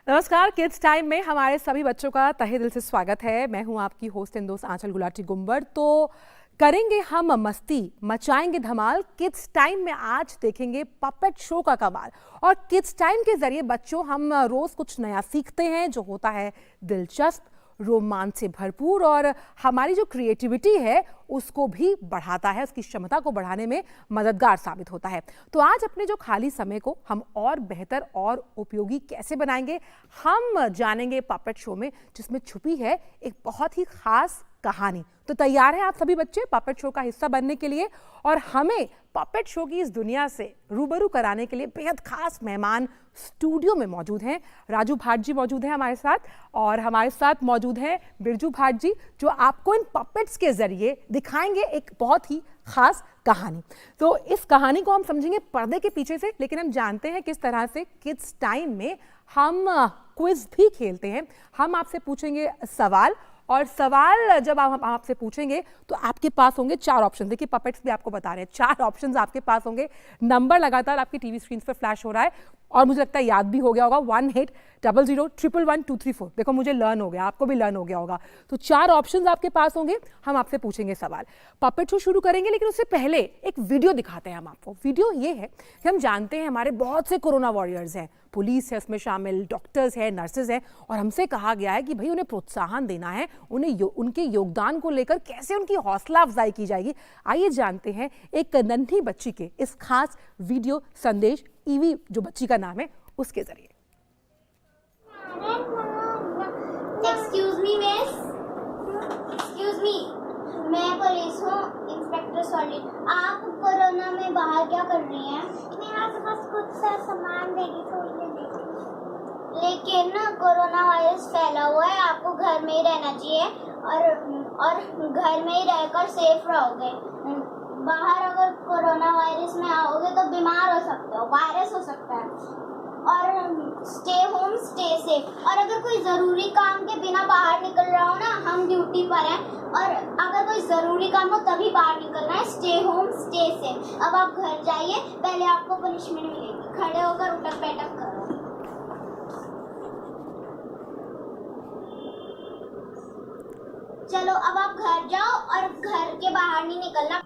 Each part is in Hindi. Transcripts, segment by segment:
नमस्कार। किड्स टाइम में हमारे सभी बच्चों का तहे दिल से स्वागत है। मैं हूं आपकी होस्ट एंड दोस्त आंचल गुलाटी गुंबर। तो करेंगे हम मस्ती, मचाएंगे धमाल। किड्स टाइम में आज देखेंगे पपेट शो का कमाल। और किड्स टाइम के जरिए बच्चों हम रोज कुछ नया सीखते हैं जो होता है दिलचस्प, रोमांच से भरपूर और हमारी जो क्रिएटिविटी है उसको भी बढ़ाता है, उसकी क्षमता को बढ़ाने में मददगार साबित होता है। तो आज अपने जो खाली समय को हम और बेहतर और उपयोगी कैसे बनाएंगे, हम जानेंगे पपेट शो में, जिसमें छुपी है एक बहुत ही खास कहानी। तो तैयार हैं आप सभी बच्चे पपेट शो का हिस्सा बनने के लिए? और हमें पपेट शो की इस दुनिया से रूबरू कराने के लिए बेहद खास मेहमान स्टूडियो में मौजूद हैं। राजू भाट जी मौजूद हैं हमारे साथ, और हमारे साथ मौजूद हैं बिरजू भाट जी, जो आपको इन पपेट्स के जरिए दिखाएंगे एक बहुत ही खास कहानी। तो इस कहानी को हम समझेंगे पर्दे के पीछे से, लेकिन हम जानते हैं किस तरह से किड्स टाइम में हम क्विज भी खेलते हैं। हम आपसे पूछेंगे सवाल, और सवाल जब हम आपसे पूछेंगे तो आपके पास होंगे 4 ऑप्शन। देखिए पपेट्स भी आपको बता रहे हैं, 4 ऑप्शंस आपके पास होंगे। नंबर लगातार आपकी टीवी स्क्रीन पर फ्लैश हो रहा है और मुझे लगता है याद भी हो गया होगा, 1800-111-234। देखो मुझे लर्न हो गया, आपको भी लर्न हो गया होगा। तो 4 ऑप्शंस आपके पास होंगे, हम आपसे पूछेंगे सवाल। पपेट शो शुरू करेंगे, लेकिन उससे पहले एक वीडियो दिखाते हैं हम आपको। वीडियो ये है कि हम जानते हैं हमारे बहुत से कोरोना वॉरियर्स हैं, पुलिस है उसमें शामिल, डॉक्टर्स हैं, नर्सेज हैं, और हमसे कहा गया है कि भाई उन्हें प्रोत्साहन देना है, उन्हें उनके योगदान को लेकर कैसे उनकी हौसला अफजाई की जाएगी। आइए जानते हैं एक नन्ही बच्ची के इस खास वीडियो संदेश, ईवी जो बच्ची का नाम है, उसके जरिए। Excuse me miss, excuse me, मैं पुलिस हूँ, इंस्पेक्टर सॉलिड। आप कोरोना में बाहर क्या कर रही हैं? मैं आपके पास कुछ सा सामान देगी थोड़ी देर, लेकिन ना कोरोना वायरस फैला हुआ है, आपको घर में ही रहना चाहिए और घर में ही रहकर सेफ रहोगे। बाहर अगर कोरोना वायरस में आओगे तो बीमार हो सकते हो, वायरस हो सकता है। और स्टे होम स्टे सेफ। और अगर कोई ज़रूरी काम के बिना बाहर निकल रहा हो ना, हम ड्यूटी पर हैं, और अगर कोई ज़रूरी काम हो तभी बाहर निकलना है। Stay home stay safe. अब आप घर जाइए, पहले आपको पनिशमेंट मिलेगी, खड़े होकर उठक बैठक करो। चलो अब आप घर जाओ और घर के बाहर नहीं निकलना।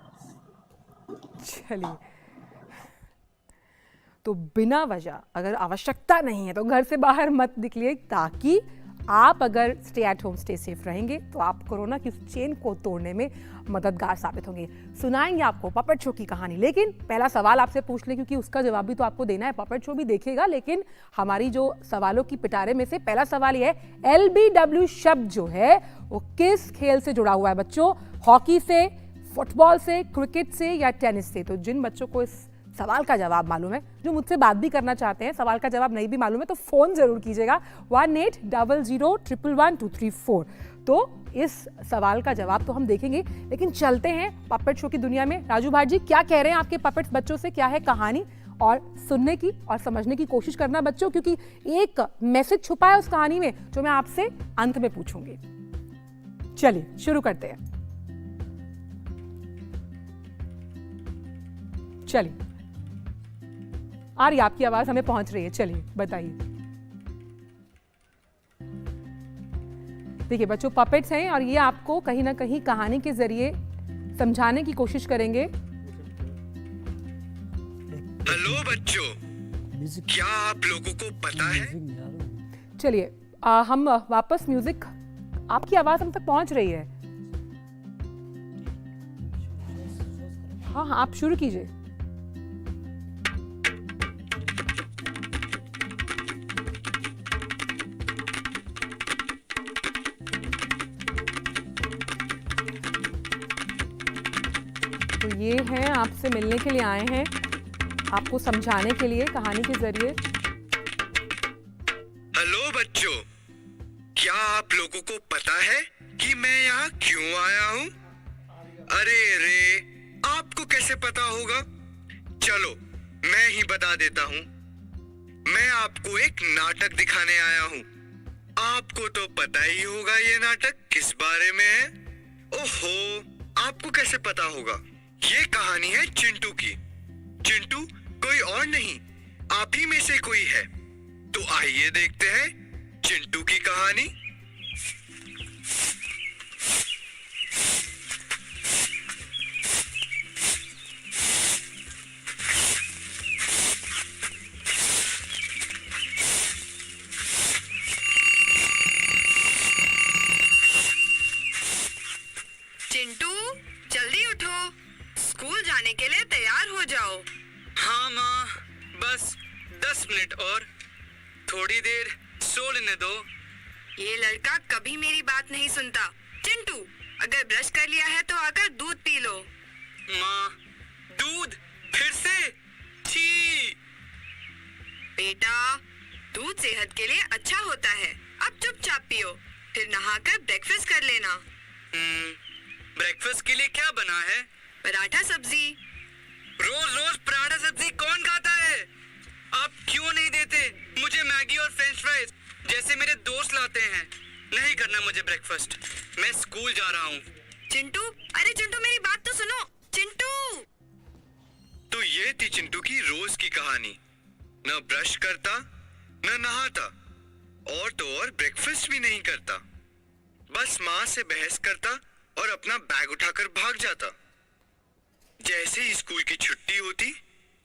चलिए, तो बिना वजह अगर आवश्यकता नहीं है तो घर से बाहर मत निकलिए, ताकि आप अगर stay at home stay safe रहेंगे तो आप कोरोना की उस चेन को तोड़ने में मददगार साबित होंगे। सुनाएंगे आपको पपेट शो की कहानी, लेकिन पहला सवाल आपसे पूछ ले, क्योंकि उसका जवाब भी तो आपको देना है। पपेट शो भी देखेगा, लेकिन हमारी जो सवालों की पिटारे में से पहला सवाल ये है, LBW शब्द जो है वो किस खेल से जुड़ा हुआ है बच्चों? हॉकी से, फुटबॉल से, क्रिकेट से या टेनिस से? तो जिन बच्चों को इस सवाल का जवाब मालूम है, जो मुझसे बात भी करना चाहते हैं, सवाल का जवाब नहीं भी मालूम है, तो फोन जरूर कीजिएगा 1800-111-234। तो इस सवाल का जवाब तो हम देखेंगे, लेकिन चलते हैं पपेट शो की दुनिया में। राजू भाट जी, क्या कह रहे हैं आपके पपेट्स बच्चों से? क्या है कहानी? और सुनने की और समझने की कोशिश करना बच्चों, क्योंकि एक मैसेज छुपा है उस कहानी में जो मैं आपसे अंत में पूछूंगी। चलिए शुरू करते हैं। चलिए, आ रही आपकी आवाज हमें पहुंच रही है, चलिए बताइए। देखिए बच्चों, पपेट्स हैं और ये आपको कहीं ना कहीं कहानी के जरिए समझाने की कोशिश करेंगे। हेलो बच्चों, क्या आप लोगों को पता है? चलिए हम वापस म्यूजिक, आपकी आवाज हम तक पहुंच रही है। हाँ हाँ, आप शुरू कीजिए। तो ये हैं, आपसे मिलने के लिए आए हैं, आपको समझाने के लिए कहानी के जरिए। हेलो बच्चों, क्या आप लोगों को पता है कि मैं यहाँ क्यों आया हूँ? अरे रे, आपको कैसे पता होगा? चलो मैं ही बता देता हूँ। मैं आपको एक नाटक दिखाने आया हूँ। आपको तो पता ही होगा ये नाटक किस बारे में है। ओहो, आपको कैसे पता होगा? ये कहानी है चिंटू की। चिंटू कोई और नहीं, आप ही में से कोई है। तो आइए देखते हैं चिंटू की कहानी। चिंटू, जल्दी उठो, स्कूल जाने के लिए तैयार हो जाओ। हाँ माँ, बस 10 मिनट और, थोड़ी देर सो लेने दो। ये लड़का कभी मेरी बात नहीं सुनता। चिंटू, अगर ब्रश कर लिया है तो आकर दूध पी लो। माँ, दूध फिर से? छी! बेटा, दूध सेहत के लिए अच्छा होता है। अब चुपचाप पियो, फिर नहाकर ब्रेकफास्ट कर लेना। ब्रेकफास्ट के लिए क्या बना है? पराठा सब्जी। रोज रोज पराठा सब्जी कौन खाता है? आप क्यों नहीं देते मुझे मैगी और फ्रेंच फ्राइज जैसे मेरे दोस्त लाते हैं? नहीं करना मुझे ब्रेकफास्ट, मैं स्कूल जा रहा हूँ। चिंटू, अरे चिंटू मेरी बात तो सुनो। चिंटू! तो ये थी चिंटू की रोज की कहानी। न ब्रश करता, न नहाता, और तो और ब्रेकफास्ट भी नहीं करता। बस माँ से बहस करता और अपना बैग उठाकर भाग जाता। जैसे ही स्कूल की छुट्टी होती,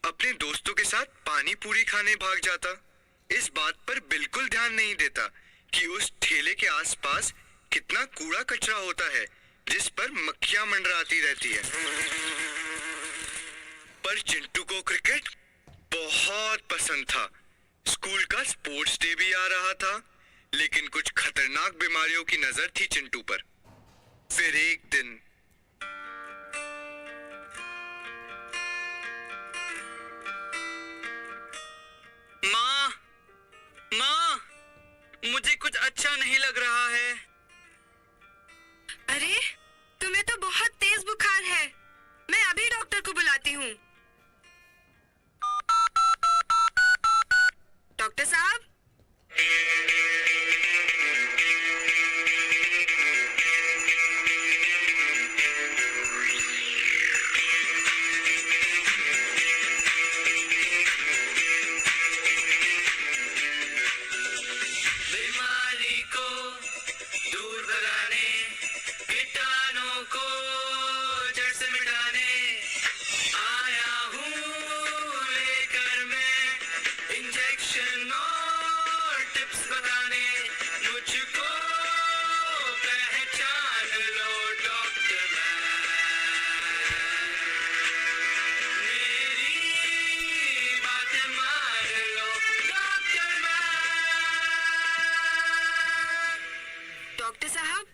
अपने दोस्तों के साथ पानी पूरी खाने भाग जाता। इस बात पर बिल्कुल ध्यान नहीं देता कि उस ठेले के आसपास कितना कूड़ा कचरा होता है, जिस पर मक्खियां मंडराती रहती है। पर चिंटू को क्रिकेट बहुत पसंद था। स्कूल का स्पोर्ट्स डे भी आ रहा था, लेकिन कुछ खतरनाक बीमारियों की नजर थी चिंटू पर। फिर एक दिन माँ, मुझे कुछ अच्छा नहीं लग रहा है। अरे, तुम्हें तो बहुत तेज बुखार है। मैं अभी डॉक्टर को बुलाती हूँ। डॉक्टर साहब? बीमारी को दूर भगाने, कीटाणुओं को जड़ से मिटाने आया हूँ लेकर मैं इंजेक्शन और टिप्स बताने। मुझको पहचान लो डॉक्टर मैन, मेरी बात मान लो डॉक्टर मैन। डॉक्टर साहब,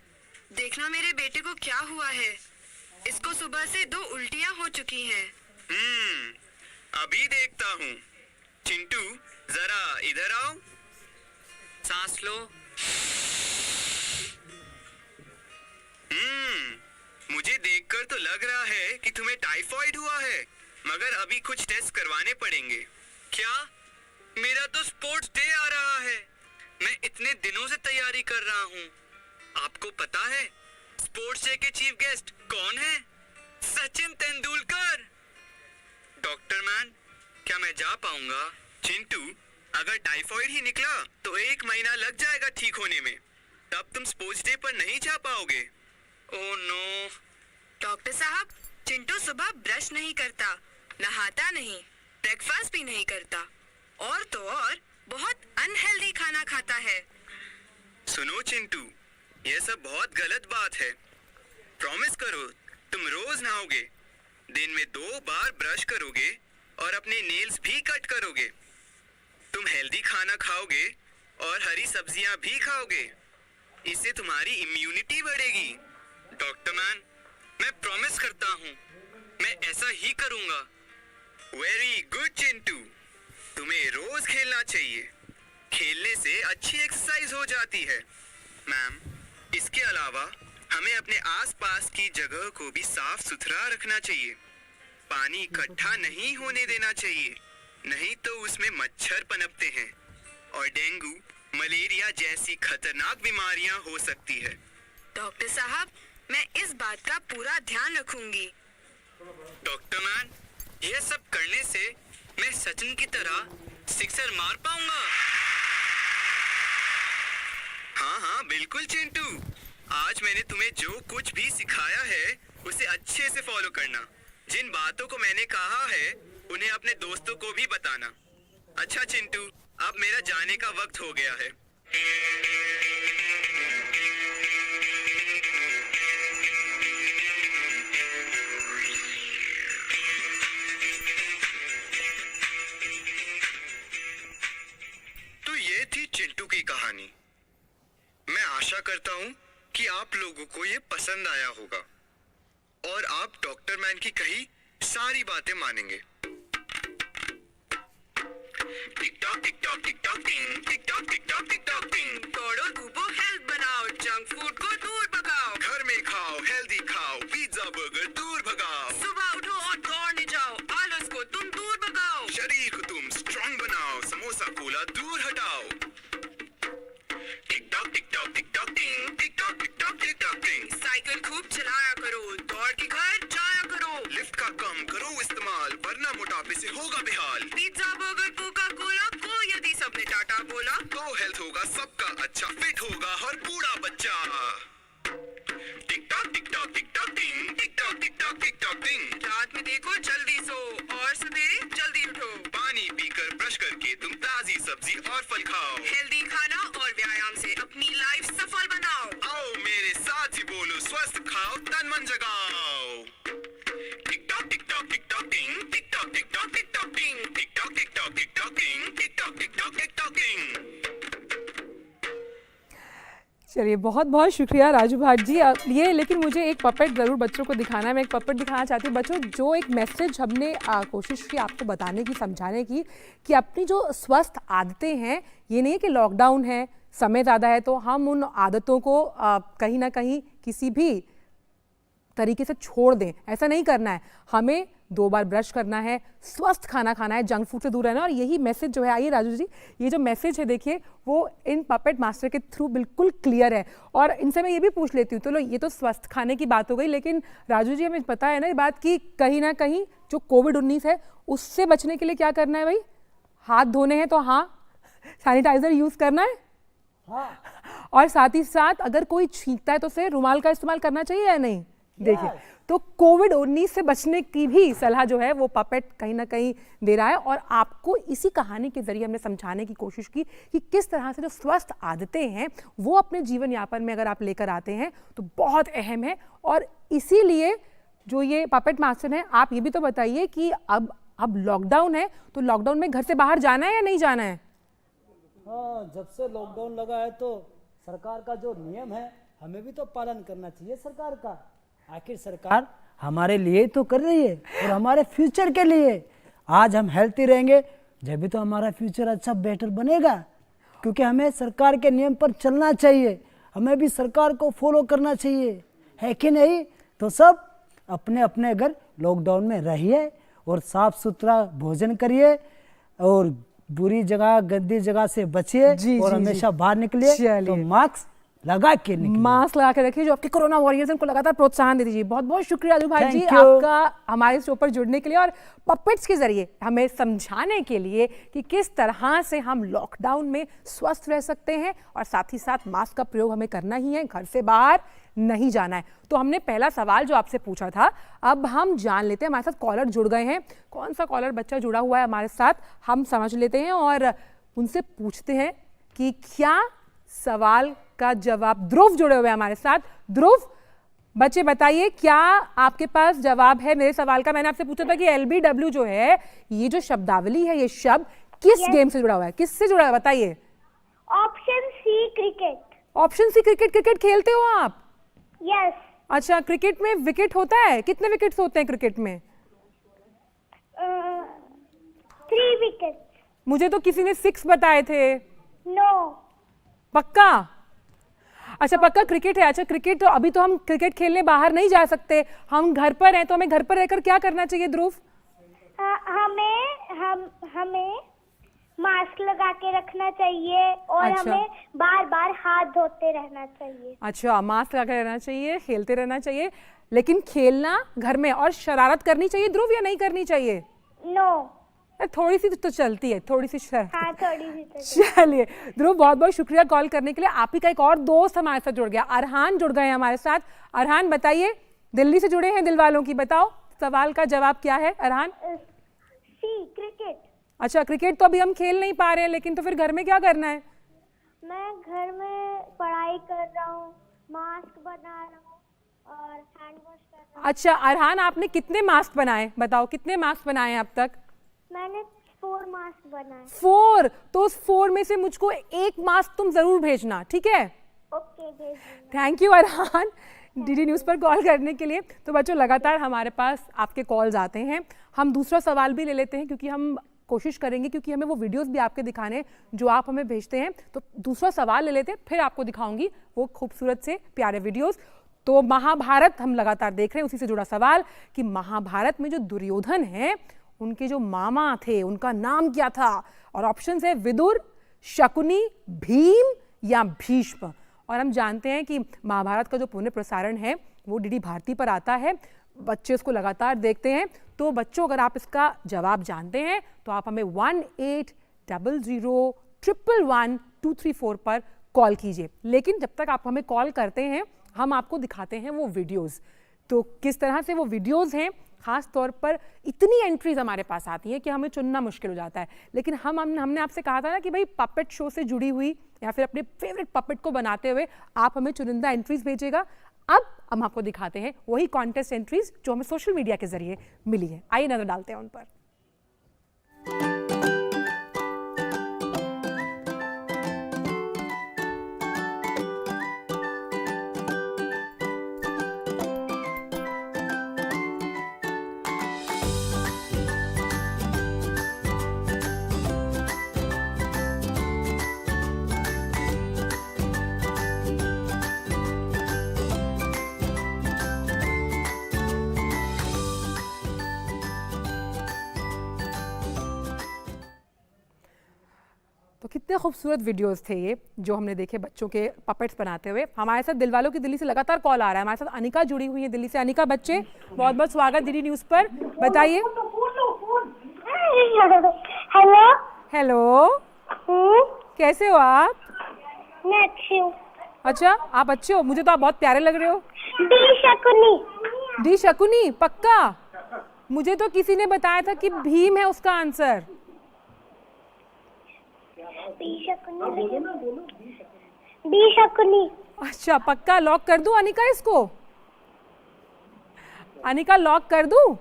देखना मेरे बेटे को क्या हुआ है। इसको सुबह से 2 उल्टियां हो चुकी हैं। अभी देखता हूँ। चिंटू, जरा इधर आओ। सांस लो। मुझे देखकर तो लग रहा है कि तुम्हें टाइफाइड हुआ है, मगर अभी कुछ टेस्ट करवाने पड़ेंगे। क्या? मेरा तो स्पोर्ट्स डे आ रहा है। मैं इतने दिनों से तैयारी कर रहा हूँ। आपको पता है स्पोर्ट्स डे के चीफ गेस्ट कौन है? सचिन तेंदुलकर। डॉक्टर मैन, क्या मैं जा पाऊंगा? चिंटू, अगर टाइफाइड ही निकला तो 1 महीना लग जाएगा ठीक होने में। तब तुम स्पोर्ट्स डे पर नहीं जा पाओगे। Oh no. डॉक्टर साहब, चिंटू सुबह ब्रश नहीं करता, नहाता नहीं, ब्रेकफास्ट भी नहीं करता, और तो और बहुत अनहेल्दी खाना खाता है। सुनो चिंटू, यह सब बहुत गलत बात है। प्रॉमिस करो तुम रोज नहाओगे, दिन में 2 बार ब्रश करोगे और अपने नेल्स भी कट करोगे। तुम हेल्दी खाना खाओगे और हरी सब्जियां भी खाओगे। इससे तुम्हारी इम्यूनिटी बढ़ेगी। डॉक्टर मैन, मैं प्रॉमिस करता हूँ, मैं ऐसा ही करूँगा। वेरी गुड चिंटू, तुम्हें रोज खेलना चाहिए। खेलने से अच्छी एक्सरसाइज हो जाती है। मैम, इसके अलावा हमें अपने आसपास की जगह को भी साफ सुथरा रखना चाहिए। पानी इकट्ठा नहीं होने देना चाहिए, नहीं तो उसमें मच्छर पनपते हैं और डेंगू, मलेरिया जैसी खतरनाक बीमारियां हो सकती है। डॉक्टर साहब, मैं इस बात का पूरा ध्यान रखूंगी। डॉक्टर मैन, यह सब करने से मैं सचिन की तरह सिक्सर मार पाऊंगा? हाँ हाँ बिल्कुल चिंटू, आज मैंने तुम्हें जो कुछ भी सिखाया है उसे अच्छे से फॉलो करना। जिन बातों को मैंने कहा है उन्हें अपने दोस्तों को भी बताना। अच्छा चिंटू, अब मेरा जाने का वक्त हो गया है। तो ये थी चिंटू की कहानी। मैं आशा करता हूँ कि आप लोगों को ये पसंद आया होगा और आप डॉक्टर मैन की कही सारी बातें मानेंगे। Tick tock tick tock tick tock ting, tick tock tick tock tick tock ting. दौड़ो धूपो हेल्थ बनाओ, जंक फूड को दूर भगाओ। घर में खाओ, हेल्दी खाओ, पिज्जा बर्गर दूर भगाओ। सुबह उठो और दौड़ने जाओ, आलस को तुम दूर भगाओ। शरीर को तुम स्ट्रांग बनाओ, समोसा कोला दूर हटाओ। Tick tock tick tock tick tock ting, tick tock tick tock tick tock ting. Cycle खूब चलाया करो, दौड़ के घर जाया करो। लिफ्ट का कम करो इस्तेमाल, वरना मोटापे से होगा बेहाल। पिज्जा बर्गर कोका कोला को यदि सबने टाटा बोला, तो हेल्थ होगा सबका अच्छा, फिट होगा हर बूढ़ा बच्चा। Tick tock tick tock tick tock ting, tick tock tick tock tick tock ting. रात में देखो जल्दी सो और सवेरे जल्दी उठो। पानी पीकर ब्रश करके तुम ताजी सब्जी और फल खाओ। हेल्दी खाना और व्यायाम से अपनी लाइफ सफल बनाओ। आओ मेरे साथ ही बोलो, स्वस्थ खाओ तन मन जगाओ। Tick tock tick tock tick tock ting, tick tock tick tock tick tock ting, tick tock tick tock tick tock ting, tick tock tick tock tick tock ting. चलिए, बहुत बहुत शुक्रिया राजू भाट जी। अब ये लेकिन मुझे एक पपेट ज़रूर बच्चों को दिखाना है। मैं एक पपेट दिखाना चाहती हूँ बच्चों, जो एक मैसेज हमने कोशिश की आपको बताने की, समझाने की, कि अपनी जो स्वस्थ आदतें हैं, ये नहीं है कि लॉकडाउन है, समय ज़्यादा है तो हम उन आदतों को कहीं ना कहीं किसी भी तरीके से छोड़ दें। ऐसा नहीं करना है। हमें 2 बार ब्रश करना है, स्वस्थ खाना खाना है, जंक फूड से दूर रहना है। और यही मैसेज जो है, आइए राजू जी, ये जो मैसेज है देखिए, वो इन पपेट मास्टर के थ्रू बिल्कुल क्लियर है। और इनसे मैं ये भी पूछ लेती हूँ, तो लो ये तो स्वस्थ खाने की बात हो गई, लेकिन राजू जी हमें पता है ना ये बात कि कहीं ना कहीं जो कोविड-19 है उससे बचने के लिए क्या करना है भाई? हाथ धोने हैं तो हाँ, सैनिटाइजर यूज़ करना है। हाँ। और साथ ही साथ अगर कोई छींकता है तो उसे रुमाल का इस्तेमाल करना चाहिए या नहीं? देखिए, तो कोविड-19 से बचने की भी सलाह जो है वो पपेट कहीं ना कहीं दे रहा है। और आपको इसी कहानी के जरिए हमने समझाने की कोशिश की कि किस तरह से जो स्वस्थ आदतें हैं वो अपने जीवन यापन में अगर आप लेकर आते हैं तो बहुत अहम है। और इसीलिए जो ये पपेट मास्टर हैं, आप ये भी तो बताइए कि अब लॉकडाउन है, तो लॉकडाउन में घर से बाहर जाना है या नहीं जाना है? हाँ, जब से लॉकडाउन लगा है तो सरकार का जो नियम है हमें भी तो पालन करना चाहिए सरकार का। आखिर सरकार हमारे लिए तो कर रही है और हमारे फ्यूचर के लिए। आज हम हेल्थी रहेंगे जब भी तो हमारा फ्यूचर अच्छा बेटर बनेगा, क्योंकि हमें सरकार के नियम पर चलना चाहिए, हमें भी सरकार को फॉलो करना चाहिए, है कि नहीं? तो सब अपने अपने घर लॉकडाउन में रहिए और साफ सुथरा भोजन करिए और बुरी जगह, गंदी जगह से बचिए और हमेशा बाहर निकलिए तो मास्क लगा के निकलिए। मास्क लगा के रखिए। जो आपके कोरोना वॉरियर्स हैं उनको लगातार प्रोत्साहन दे दीजिए। बहुत बहुत शुक्रिया राजू भाई जी आपका हमारे शो पर जुड़ने के लिए और पपेट्स के जरिए हमें समझाने के लिए कि किस तरह से हम लॉकडाउन में स्वस्थ रह सकते हैं और साथ ही साथ मास्क का प्रयोग हमें करना ही है, घर से बाहर नहीं जाना है। तो हमने पहला सवाल जो आपसे पूछा था, अब हम जान लेते हैं। हमारे साथ कॉलर जुड़ गए हैं। कौन सा कॉलर बच्चा जुड़ा हुआ है हमारे साथ, हम समझ लेते हैं और उनसे पूछते हैं कि क्या सवाल का जवाब। ध्रुव जुड़े हुए हैं हमारे साथ। ध्रुव, बच्चे बताइए क्या आपके पास जवाब है मेरे सवाल का? मैंने आपसे पूछा था कि LBW जो है, ये जो शब्दावली है, ये शब्द किस गेम से जुड़ा हुआ है, किससे जुड़ा है, बताइए। Option C cricket. Option C cricket. Cricket खेलते हो आप? यस। अच्छा, क्रिकेट में विकेट होता है? कितने विकेट्स होते हैं क्रिकेट में? 3 विकेट। मुझे तो किसी ने 6 बताए थे। नो। पक्का? अच्छा, पक्का क्रिकेट है। अच्छा, क्रिकेट तो अभी तो हम क्रिकेट खेलने बाहर नहीं जा सकते, हम घर पर हैं, तो हमें घर पर रहकर क्या करना चाहिए ध्रुव? हमें मास्क लगा के रखना चाहिए और हमें बार बार हाथ धोते रहना चाहिए। अच्छा, मास्क लगा के रहना चाहिए, खेलते रहना चाहिए, लेकिन खेलना घर में और शरारत करनी चाहिए ध्रुव या नहीं करनी चाहिए? नो। थोड़ी सी तो चलती है, थोड़ी सी शर्त। हाँ थोड़ी सी तो चलिए ध्रुव, बहुत बहुत शुक्रिया कॉल करने के लिए। आप ही का एक और दोस्त हमारे साथ जुड़ गया, अरहान जुड़ गए हैं हमारे साथ। अरहान बताइए, दिल्ली से जुड़े हैं दिल वालों की, बताओ सवाल का जवाब क्या है अरहान? सी क्रिकेट। अच्छा, क्रिकेट तो अभी हम खेल नहीं पा रहे हैं, लेकिन तो फिर घर में क्या करना है? मैं घर में पढ़ाई कर रहा हूँ, मास्क बना रहा हूँ और हैंड वॉश कर रहा हूँ। अच्छा अरहान, आपने कितने मास्क बनाए, बताओ कितने मास्क बनाए हैं अब तक? मैंने 4 मास्क बनाए। 4, तो उस 4 में से मुझको एक मास्क तुम जरूर भेजना, ठीक है? ओके भेज दूँगा। Thank you Arhan, DD news पर कॉल करने के लिए। तो बच्चों, लगातार हमारे पास आपके कॉल्स आते हैं, हम दूसरा सवाल भी ले लेते हैं, क्योंकि हम कोशिश करेंगे, क्योंकि हमें वो वीडियोस भी आपके दिखाने जो आप हमें भेजते हैं। तो दूसरा सवाल ले लेते हैं, फिर आपको दिखाऊंगी वो खूबसूरत से प्यारे वीडियोस। तो महाभारत हम लगातार देख रहे हैं, उसी से जुड़ा सवाल कि महाभारत में जो दुर्योधन है, उनके जो मामा थे, उनका नाम क्या था? और ऑप्शन है विदुर, शकुनी, भीम या भीष्म। और हम जानते हैं कि महाभारत का जो पुनः प्रसारण है वो डीडी भारती पर आता है, बच्चे उसको लगातार देखते हैं। तो बच्चों, अगर आप इसका जवाब जानते हैं तो आप हमें 1800111234 पर कॉल कीजिए। लेकिन जब तक आप हमें कॉल करते हैं, हम आपको दिखाते हैं वो वीडियोस। तो किस तरह से वो वीडियोस हैं, खास तौर पर इतनी एंट्रीज हमारे पास आती हैं कि हमें चुनना मुश्किल हो जाता है। लेकिन हमने आपसे कहा था ना कि भाई पपेट शो से जुड़ी हुई या फिर अपने फेवरेट पपेट को बनाते हुए आप हमें चुनिंदा एंट्रीज भेजिएगा। अब हम आपको दिखाते हैं वही कॉन्टेस्ट एंट्रीज जो हमें सोशल मीडिया के जरिए मिली है। आइए नजर डालते हैं उन पर। तो कितने खूबसूरत वीडियोस थे ये जो हमने देखे बच्चों के पपेट्स बनाते हुए। हमारे साथ दिलवालों की दिल्ली से लगातार कॉल आ रहा है, हमारे साथ अनिका जुड़ी हुई है दिल्ली से। अनिका बच्चे, बहुत बहुत स्वागत डीडी न्यूज़ पर, बताइए। हेलो। हेलो, कैसे हो आप? मैं अच्छी हूँ। अच्छा, आप अच्छे हो? मुझे तो आप बहुत प्यारे लग रहे हो। डी शकुनी। डी शकुनी, पक्का? मुझे तो किसी ने बताया था कि भीम है उसका आंसर। डी शकुनी। अच्छा, पक्का लॉक कर दूं अनिका इसको? अनिका लॉक कर दूं?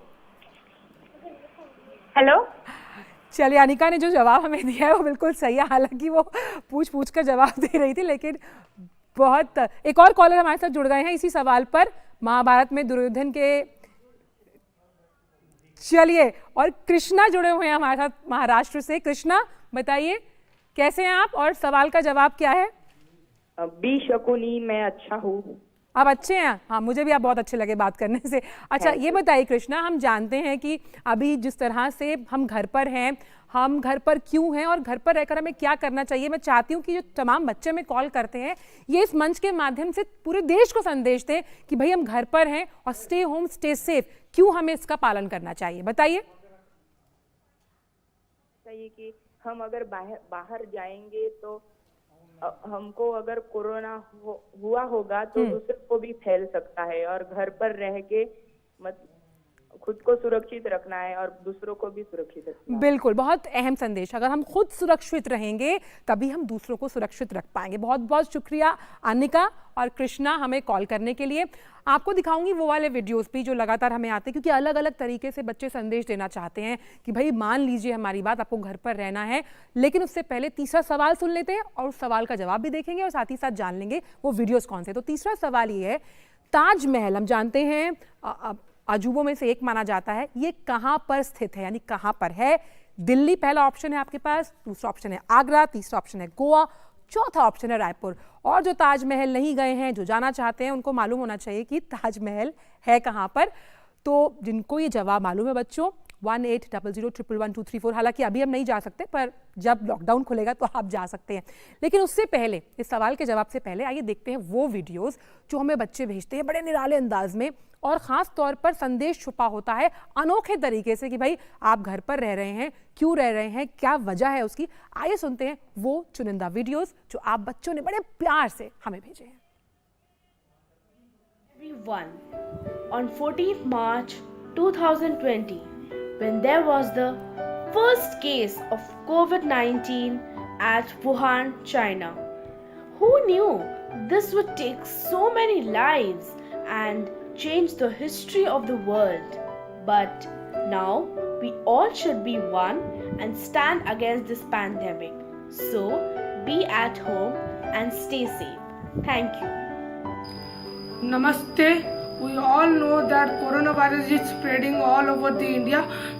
हेलो। चलिए, अनिका ने जो जवाब हमें दिया है वो बिल्कुल सही है, हालांकि वो पूछ कर जवाब दे रही थी, लेकिन बहुत। एक और कॉलर हमारे साथ जुड़ गए हैं इसी सवाल पर, महाभारत में दुर्योधन के। चलिए, और कृष्णा जुड़े हुए हैं हमारे साथ महाराष्ट्र से। कृष्णा बताइए, कैसे हैं आप और सवाल का जवाब क्या है? बी शकुनी, मैं अच्छा हूँ। आप अच्छे हैं? हाँ, मुझे भी आप बहुत अच्छे लगे बात करने से। अच्छा, ये बताइए कृष्णा, हम जानते हैं कि अभी जिस तरह से हम घर पर हैं, हम घर पर क्यों हैं और घर पर रहकर हमें क्या करना चाहिए। मैं चाहती हूँ कि जो तमाम बच्चे हमें कॉल करते हैं, ये इस मंच के माध्यम से पूरे देश को संदेश दें कि भाई हम घर पर हैं और स्टे होम स्टे सेफ, क्यों हमें इसका पालन करना चाहिए, बताइए। चाहिए कि हम अगर बाहर जाएंगे तो हमको अगर कोरोना हुआ होगा तो दूसरे को भी फैल सकता है, और घर पर रह के खुद को सुरक्षित रखना है और दूसरों को भी सुरक्षित रखना है। बिल्कुल, बहुत अहम संदेश। अगर हम खुद सुरक्षित रहेंगे तभी हम दूसरों को सुरक्षित रख पाएंगे। बहुत बहुत शुक्रिया अनिका और कृष्णा हमें कॉल करने के लिए। आपको दिखाऊंगी वो वाले वीडियोस भी जो लगातार हमें आते हैं, क्योंकि अलग अलग तरीके से बच्चे संदेश देना चाहते हैं कि भाई मान लीजिए हमारी बात, आपको घर पर रहना है। लेकिन उससे पहले तीसरा सवाल सुन लेते हैं और उस सवाल का जवाब भी देखेंगे और साथ ही साथ जान लेंगे वो वीडियोस कौन से। तो तीसरा सवाल ये है, ताजमहल हम जानते हैं अजूबों में से एक माना जाता है, ये कहाँ पर स्थित है, यानी कहाँ पर है? दिल्ली पहला ऑप्शन है आपके पास, दूसरा ऑप्शन है आगरा, तीसरा ऑप्शन है गोवा, चौथा ऑप्शन है रायपुर। और जो ताजमहल नहीं गए हैं, जो जाना चाहते हैं, उनको मालूम होना चाहिए कि ताजमहल है कहाँ पर। तो जिनको ये जवाब मालूम है बच्चों, 1800111234। हालांकि अभी हम नहीं जा सकते, पर जब लॉकडाउन खुलेगा तो आप जा सकते हैं। लेकिन उससे पहले, इस सवाल के जवाब से पहले, आइए देखते हैं वो वीडियोस जो हमें बच्चे भेजते हैं बड़े निराले अंदाज में, और ख़ास तौर पर संदेश छुपा होता है अनोखे तरीके से कि भाई आप घर पर रह रहे हैं, क्यों रह रहे हैं, क्या वजह है उसकी। आइए सुनते हैं वो चुनिंदा वीडियोस जो आप बच्चों ने बड़े प्यार से हमें भेजे हैं। Everyone, on 14th March 2020, when there was the first case of COVID-19 at Wuhan, China, who knew this would take so many lives and change the history of the world? But now we all should be one and stand against this pandemic. So be at home and stay safe. Thank you. Namaste. We all know that coronavirus is spreading all over the India,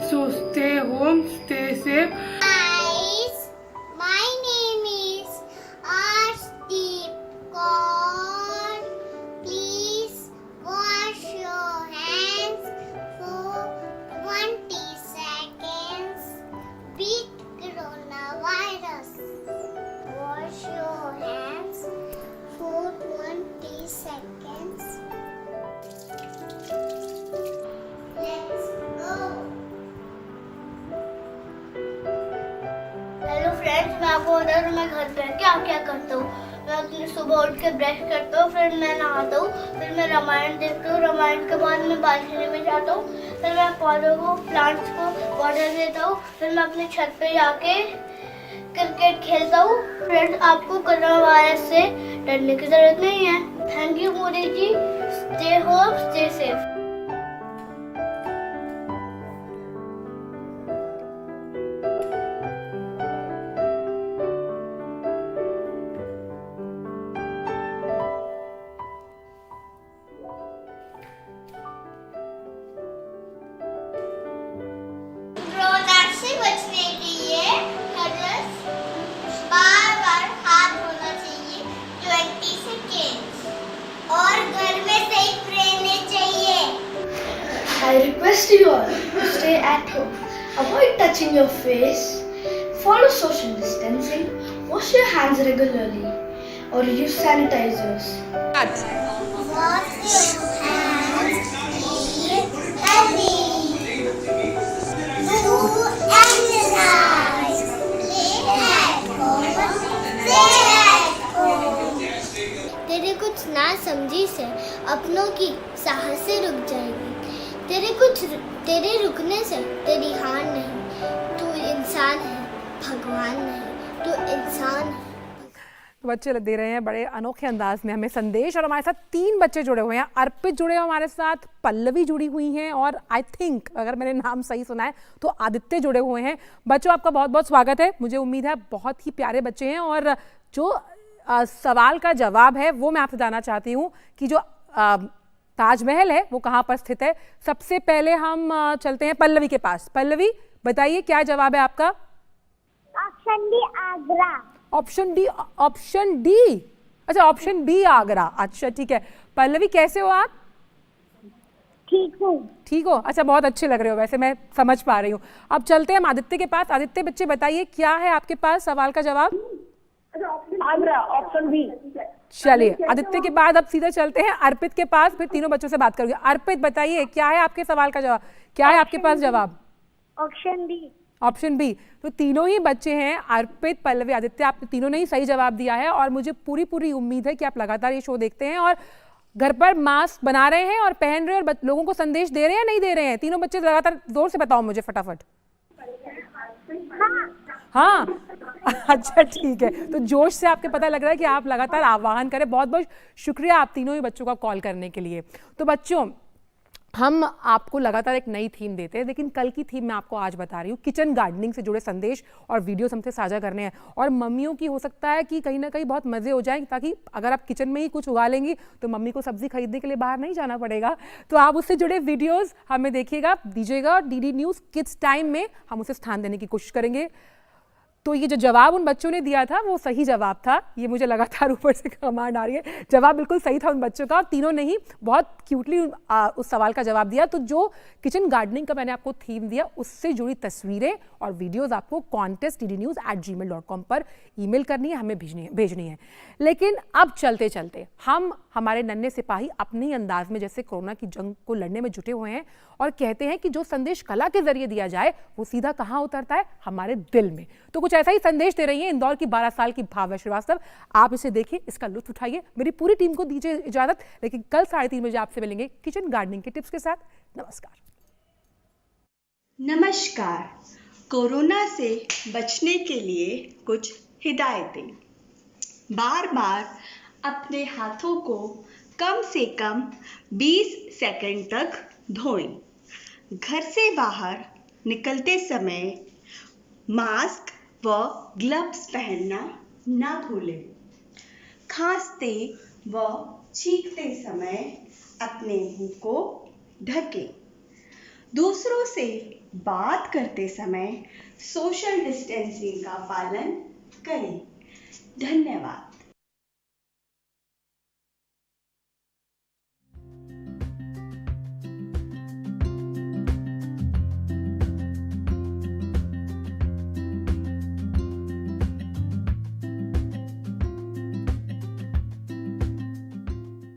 so stay home, stay safe. Guys, my name is Arshdeep Kaur. Please wash your hands for 20 seconds. Beat coronavirus. Wash your hands for 20 seconds. Let's go. Hello friends, मैं आपको बता दूं मैं घर पे क्या क्या करता हूँ। मैं अपने सुबह उठ के ब्रश करता हूँ, फिर मैं नहाता हूँ, फिर मैं रामायण देखता हूँ। रामायण के बाद मैं बालकनी में जाता हूँ, फिर मैं पौधों को, प्लांट्स को वाटर देता हूँ, फिर मैं अपने छत पे जाके क्रिकेट खेलता हूँ। फ्रेंड्स, आपको कोरोना वायरस से डरने की जरूरत नहीं है। Thank you Modi ji. Stay home, stay safe. Corona से बचने के लिए हर रोज बार-बार हाथ धोना चाहिए 20 सेकेंड्स और घर में सेफ रहने चाहिए। I request you all to stay at home. Avoid touching your face. Follow social distancing. Wash your hands regularly or use sanitizers. Wash your hands, eat healthy. Do exercise. Play at home. Stay at home. तेरे कुछ ना समझी से अपनों की साहसें रुक जाएगी। तेरे रुकने से तेरी हार नहीं। तू इंसान है, भगवान नहीं। तू इंसान है। तो बच्चे दे रहे हैं बड़े अनोखे अंदाज में हमें संदेश, और हमारे साथ 3 बच्चे जुड़े हुए हैं। अर्पित जुड़े हुए हमारे साथ, पल्लवी जुड़ी हुई हैं, और आई थिंक अगर मैंने नाम सही सुना है तो आदित्य जुड़े हुए हैं। बच्चों, आपका बहुत बहुत स्वागत है। मुझे उम्मीद है बहुत ही प्यारे बच्चे हैं, और जो सवाल का जवाब है वो मैं आपसे जानना चाहती हूँ कि जो ताजमहल है वो कहाँ पर स्थित है। सबसे पहले हम चलते हैं पल्लवी के पास। पल्लवी, बताइए क्या जवाब है आपका? Option D, Agra. Option D? Option D? अच्छा, ऑप्शन बी आगरा। अच्छा, ठीक है। पल्लवी, कैसे हो आप? ठीक हूँ। ठीक हो? अच्छा, बहुत अच्छे लग रहे हो, वैसे मैं समझ पा रही हूँ। अब चलते हैं हम आदित्य के पास। आदित्य बच्चे, बताइए क्या है आपके पास सवाल का जवाब? Agra, option B. चलिए, आदित्य के बाद अब सीधा चलते हैं अर्पित के पास, फिर तीनों बच्चों से बात करूंगी। अर्पित, बताइए क्या है आपके सवाल का जवाब? क्या है आपके पास जवाब? Option D. Option B. तो तीनों ही बच्चे हैं, अर्पित, पल्लवी, आदित्य, आपने तीनों ने ही सही जवाब दिया है, और मुझे पूरी उम्मीद है कि आप लगातार ये शो देखते हैं और घर पर मास्क बना रहे हैं और पहन रहे हैं, और लोगों को संदेश दे रहे हैं या नहीं दे रहे हैं? तीनों बच्चे लगातार जोर से बताओ मुझे फटाफट। हाँ। अच्छा, ठीक है। तो जोश से आपके पता लग रहा है कि आप लगातार आह्वान करें। बहुत बहुत शुक्रिया आप तीनों ही बच्चों का कॉल करने के लिए। तो बच्चों, हम आपको लगातार एक नई थीम देते हैं, लेकिन कल की थीम मैं आपको आज बता रही हूँ। किचन गार्डनिंग से जुड़े संदेश और वीडियोस हमसे साझा करने हैं, और मम्मियों की हो सकता है कि कहीं ना कहीं बहुत मज़े हो जाएं, ताकि अगर आप किचन में ही कुछ उगा लेंगी तो मम्मी को सब्जी खरीदने के लिए बाहर नहीं जाना पड़ेगा। तो आप उससे जुड़े वीडियोज़ हमें देखिएगा, दीजिएगा, और DD न्यूज़ किड्स टाइम में हम उसे स्थान देने की कोशिश करेंगे। तो ये जो जवाब उन बच्चों ने दिया था वो सही जवाब था। ये मुझे लगातार ऊपर से कमांड आ रही है, जवाब बिल्कुल सही था उन बच्चों का, और तीनों ने ही बहुत क्यूटली उस सवाल का जवाब दिया। तो जो किचन गार्डनिंग का मैंने आपको थीम दिया उससे जुड़ी तस्वीरें और वीडियोस आपको contest@gmail.com पर ईमेल करनी है, हमें भेजनी है। लेकिन अब चलते चलते हम हमारे नन्हे सिपाही अपने ही अंदाज में जैसे कोरोना की जंग को लड़ने में जुटे हुए हैं और कहते हैं कि जो संदेश कला के जरिए दिया जाए वो सीधा कहाँ उतरता है, हमारे दिल में। तो कुछ ऐसा ही संदेश दे रही है इंदौर की 12 साल की भाव्या श्रीवास्तव। आप इसे देखिए, इसका लुत्फ उठाइए। मेरी पूरी टीम को दीजिए इजाजत, लेकिन कल 3:30 बजे आपसे मिलेंगे किचन गार्डनिंग के टिप्स के साथ। नमस्कार। नमस्कार। कोरोना से बचने के लिए कुछ हिदायतें। बार बार अपने हाथों को कम से कम 20 सेकंड तक धोएं। घर से बाहर निकलते समय मास्क व ग्लव्स पहनना ना भूलें। खांसते व छींकते समय अपने मुंह को ढकें। दूसरों से बात करते समय सोशल डिस्टेंसिंग का पालन करें। धन्यवाद।